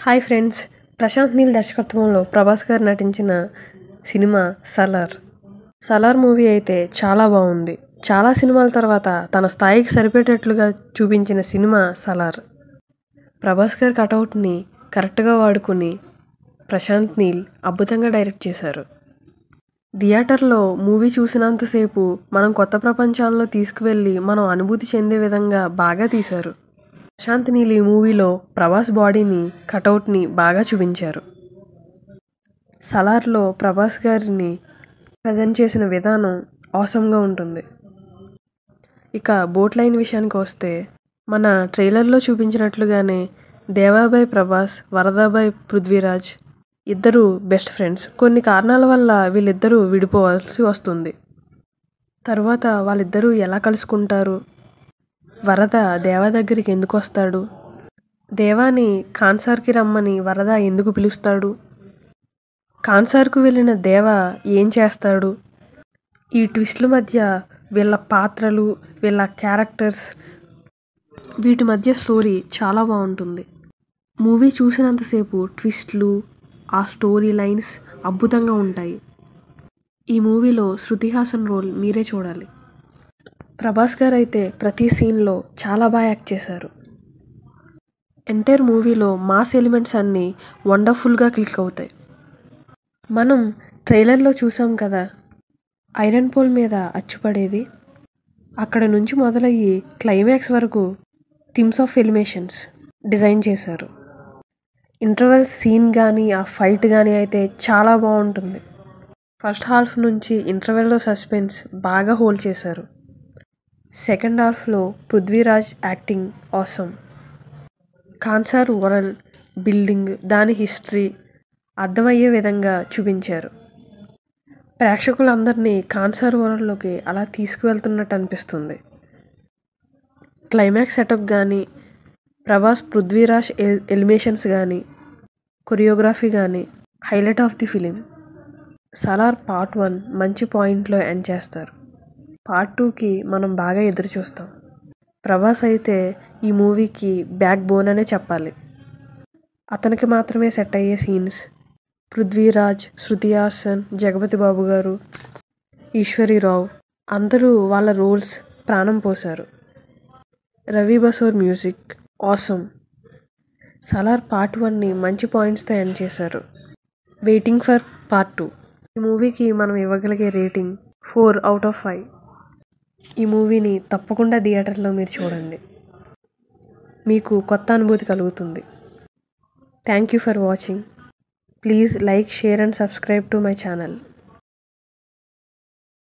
Hi friends, Prashanth Neel దర్శకత్వంలో ప్రభాస్ గారు నటించిన సినిమా సలార్. సలార్ మూవీ అయితే చాలా బాగుంది. చాలా సినిమాల తర్వాత తన స్థాయికి సరిపెట్టేట్లుగా చూపించిన సినిమా సలార్. ప్రభాస్ గారి కటౌట్ని కరెక్ట్గా వాడుకుని ప్రశాంత్ నీల్ అద్భుతంగా డైరెక్ట్ చేశారు. థియేటర్లో మూవీ చూసినంతసేపు మనం కొత్త ప్రపంచాల్లో తీసుకువెళ్ళి మనం అనుభూతి చెందే విధంగా బాగా తీశారు. ప్రశాంత్ నీల్ ఈ మూవీలో ప్రభాస్ బాడీని కటౌట్ని బాగా చూపించారు. సలార్లో ప్రభాస్ గారిని ప్రజెంట్ చేసిన విధానం ఆసమ్గా ఉంటుంది. ఇక బోట్ లైన్ విషయానికి వస్తే మన ట్రైలర్లో చూపించినట్లుగానే దేవాబాయ్ ప్రభాస్, వరదాబాయ్ పృథ్వీరాజ్ ఇద్దరు బెస్ట్ ఫ్రెండ్స్. కొన్ని కారణాల వల్ల వీళ్ళిద్దరూ విడిపోవాల్సి వస్తుంది. తరువాత వాళ్ళిద్దరూ ఎలా కలుసుకుంటారు, వరద దేవా దగ్గరికి ఎందుకు వస్తాడు, దేవాని ఖాన్సార్కి రమ్మని వరద ఎందుకు పిలుస్తాడు, ఖాన్సార్కు వెళ్ళిన దేవా ఏం చేస్తాడు, ఈ ట్విస్ట్ల మధ్య వీళ్ళ పాత్రలు, వీళ్ళ క్యారెక్టర్స్, వీటి మధ్య స్టోరీ చాలా బాగుంటుంది. మూవీ చూసినంతసేపు ట్విస్ట్లు, ఆ స్టోరీ లైన్స్ అద్భుతంగా ఉంటాయి. ఈ మూవీలో శృతి హాసన్ రోల్ మీరే చూడాలి. ప్రభాస్ గారు అయితే ప్రతి సీన్లో చాలా బాగా యాక్ట్ చేశారు. ఎంటైర్ మూవీలో మాస్ ఎలిమెంట్స్ అన్నీ వండర్ఫుల్గా క్లిక్ అవుతాయి. మనం ట్రైలర్లో చూసాం కదా, ఐరన్ పోల్ మీద అచ్చుపడేది, అక్కడ నుంచి మొదలయ్యి క్లైమాక్స్ వరకు థీమ్స్ ఆఫ్ ఎలిమేషన్స్ డిజైన్ చేశారు. ఇంటర్వెల్ సీన్ కానీ ఆ ఫైట్ కానీ అయితే చాలా బాగుంటుంది. ఫస్ట్ హాఫ్ నుంచి ఇంటర్వెల్లో సస్పెన్స్ బాగా హోల్డ్ చేశారు. సెకండ్ హాఫ్లో Prithviraj acting awesome. Khansaar world building, దాని హిస్టరీ అర్థమయ్యే విధంగా చూపించారు. ప్రేక్షకులందరినీ ఖాన్సార్ వరల్డ్లోకి అలా తీసుకువెళ్తున్నట్టు అనిపిస్తుంది. క్లైమాక్స్ సెటప్ కానీ, ప్రభాస్ పృథ్వీరాజ్ ఎలిమేషన్స్ కానీ, కొరియోగ్రఫీ కానీ highlight of the film. Salaar part 1 మంచి పాయింట్లో ఎండ్ చేస్తారు. పార్ట్ 2కి మనం బాగా ఎదురు చూస్తాం. ప్రభాస్ అయితే ఈ మూవీకి బ్యాక్ బోన్ అనే చెప్పాలి. అతనికి మాత్రమే సెట్ అయ్యే సీన్స్ పృథ్వీరాజ్, శృతి హాసన్, జగపతి బాబు గారు, ఈశ్వరీరావు అందరూ వాళ్ళ రోల్స్ ప్రాణం పోశారు. Ravi Basrur music awesome. Salaar part 1ని మంచి పాయింట్స్తో ఎండ్ చేశారు. Waiting for part 2. ఈ మూవీకి మనం ఇవ్వగలిగే రేటింగ్ 4/5. ఈ మూవీని తప్పకుండా థియేటర్లో మీరు చూడండి, మీకు కొత్త అనుభూతి కలుగుతుంది. Thank you for watching. Please like, share and subscribe to my channel.